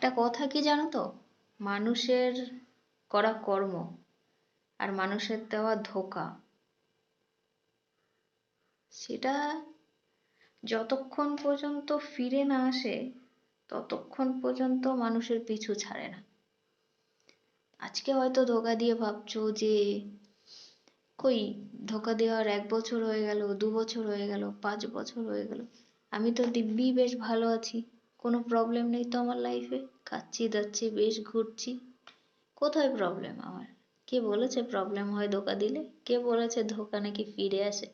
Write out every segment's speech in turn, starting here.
একটা কথা কি জানো তো, মানুষের করা কর্ম আর মানুষের দেওয়া ধোঁকা, সেটা যতক্ষণ পর্যন্ত ফিরে না আসে ততক্ষণ পর্যন্ত মানুষের পিছু ছাড়ে না। আজকে হয়তো ধোঁকা দিয়ে ভাবছো যে কই, ধোঁকা দেওয়ার 1 বছর হয়ে গেল, 2 বছর হয়ে গেল, 5 বছর হয়ে গেল, আমি তো দিব্যি বেশ ভালো আছি, কোনো প্রবলেম নেই তো আমার লাইফে, খাচ্ছি দাচ্ছি বেশ ঘুরছি। কোথায় প্রবলেম আমার? কে বলেছে প্রবলেম হয় ধোঁকা দিলে? কে বলেছে ধোঁকা নাকি ফিরে আসে?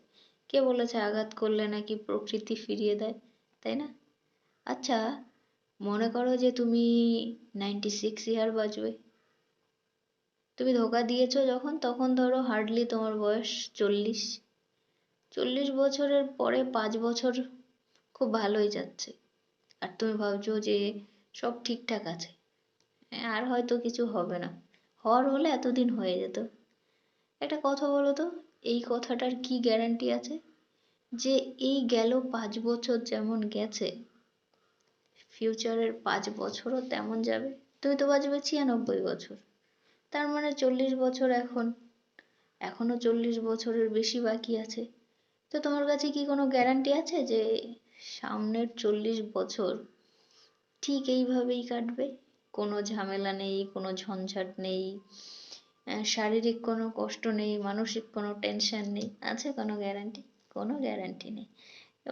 কে বলেছে আঘাত করলে নাকি প্রকৃতি ফিরিয়ে দেয়? তাই না? আচ্ছা, মনে করো যে তুমি 96 ইয়ার বাঁচবে, তুমি ধোঁকা দিয়েছো যখন, তখন ধরো হার্ডলি তোমার বয়স 40। 40 বছরের পরে 5 বছর খুব ভালোই যাচ্ছে, আর তুমি ভাবছো যে সব ঠিকঠাক আছে, আর হয়তো কিছু হবে না, হওয়ার হলে এতদিন হয়ে যেত। একটা কথা বলো তো, এই কথাটার কি গ্যারান্টি আছে যে এই গেল 5 বছর যেমন গেছে, ফিউচারের 5 বছরও তেমন যাবে? তুমি তো বাঁচবে 96 বছর, তার মানে 40 বছর এখনো 40 বছরের বেশি বাকি আছে। তো তোমার কাছে কি কোনো গ্যারান্টি আছে যে সামনের 40 বছর ঠিক এইভাবেই কাটবে? কোনো ঝামেলা নেই, কোনো ঝঞ্ঝাট নেই, শারীরিক কোনো কষ্ট নেই, মানসিক কোনো টেনশন নেই, আছে কোনো গ্যারান্টি? কোনো গ্যারান্টি নেই।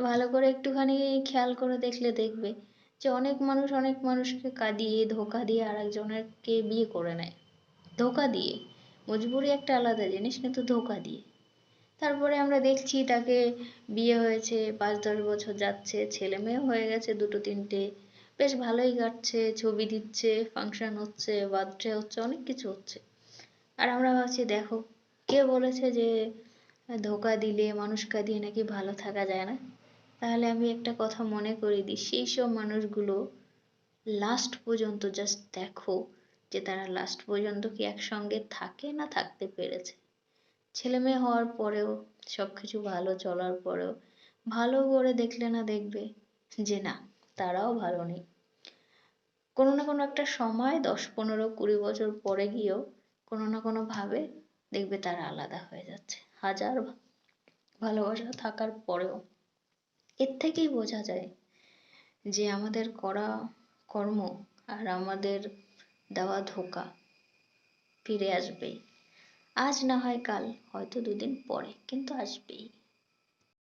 ভালো করে একটুখানি খেয়াল করে দেখলে দেখবে যে অনেক মানুষ অনেক মানুষকে কাঁদিয়ে ধোঁকা দিয়ে আরেকজনেরকে বিয়ে করে নেয়, ধোঁকা দিয়ে। মজবুরি একটা আলাদা জিনিস, কিন্তু ধোঁকা দিয়ে। তারপরে আমরা দেখছি তাকে বিয়ে হয়েছে, 5-10 বছর যাচ্ছে, ছেলে মেয়েও হয়ে গেছে 2-3টে, বেশ ভালোই কাটছে, ছবি দিচ্ছে, ফাংশন হচ্ছে, বার্থডে হচ্ছে, অনেক কিছু হচ্ছে। আর আমরা ভাবছি দেখো, কে বলেছে যে ধোঁকা দিলে, মানুষ কাঁদিয়ে নাকি ভালো থাকা যায় না? তাহলে আমি একটা কথা মনে করিয়ে দিই, সেই সব মানুষগুলো লাস্ট পর্যন্ত জাস্ট দেখো যে তারা লাস্ট পর্যন্ত কি একসঙ্গে থাকে না থাকতে পেরেছে। ছেলে মেয়ে হওয়ার পরেও, সবকিছু ভালো চলার পরেও ভালো করে দেখলে না দেখবে যে না, তারাও ভালো নেই। কোনো না কোনো একটা সময় 10-15-20 বছর পরে গিয়েও কোনো না কোনো ভাবে দেখবে তারা আলাদা হয়ে যাচ্ছে, হাজার ভালোবাসা থাকার পরেও। এর থেকেই বোঝা যায় যে আমাদের করা কর্ম আর আমাদের দেওয়া ধোঁকা ফিরে আসবেই। আজ না হয় কাল, হয়তো 2 দিন পরে, কিন্তু আসবেই।